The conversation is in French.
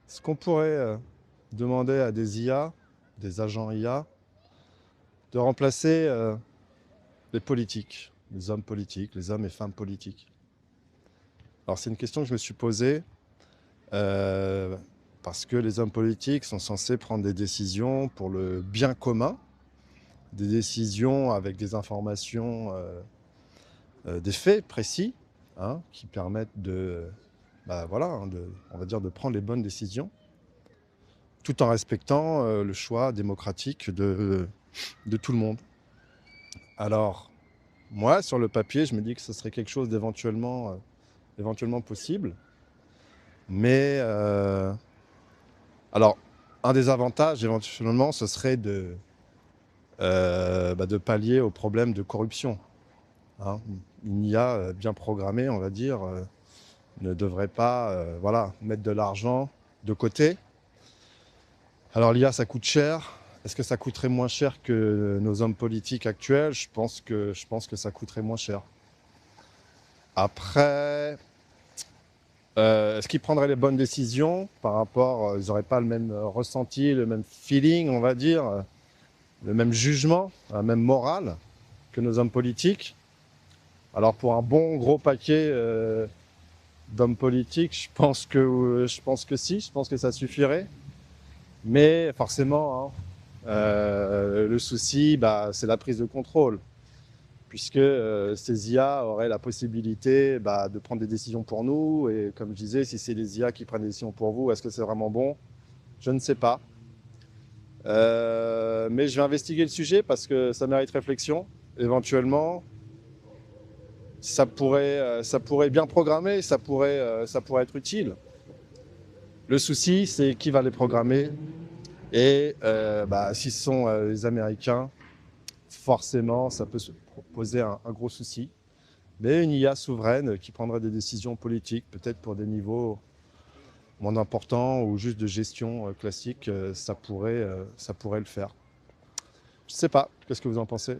Est-ce qu'on pourrait demander à des IA, des agents IA, de remplacer les politiques, les hommes et femmes politiques? Alors c'est une question que je me suis posée euh, parce que les hommes politiques sont censés prendre des décisions pour le bien commun, des décisions avec des informations, des faits précis, hein, qui permettent voilà, hein, on va dire de prendre les bonnes décisions, tout en respectant le choix démocratique de tout le monde. Alors, moi, sur le papier, je me dis que ce serait quelque chose éventuellement possible. Mais, alors, un des avantages, éventuellement, ce serait de pallier au problème de corruption, hein. Une IA bien programmée, on va dire, ne devrait pas voilà, mettre de l'argent de côté. Alors, l'IA, ça coûte cher. Est-ce que ça coûterait moins cher que nos hommes politiques actuels? Je pense que ça coûterait moins cher. Après, est-ce qu'ils prendraient les bonnes décisions par rapport, ils n'auraient pas le même ressenti, le même feeling, on va dire, le même jugement, la même morale que nos hommes politiques? Alors pour un bon gros paquet d'hommes politiques, je pense que si, je pense que ça suffirait. Mais forcément, hein, le souci, bah, c'est la prise de contrôle, puisque ces IA auraient la possibilité de prendre des décisions pour nous. Et comme je disais, si c'est les IA qui prennent des décisions pour vous, est-ce que c'est vraiment bon? Je ne sais pas. Mais je vais investiguer le sujet parce que ça mérite réflexion. Éventuellement, ça pourrait bien programmer, ça pourrait être utile. Le souci, c'est qui va les programmer. Et si ce sont les Américains, forcément, ça peut se poser un gros souci. Mais une IA souveraine qui prendrait des décisions politiques, peut-être pour des niveaux moins importants ou juste de gestion classique, ça pourrait le faire. Je sais pas, qu'est-ce que vous en pensez?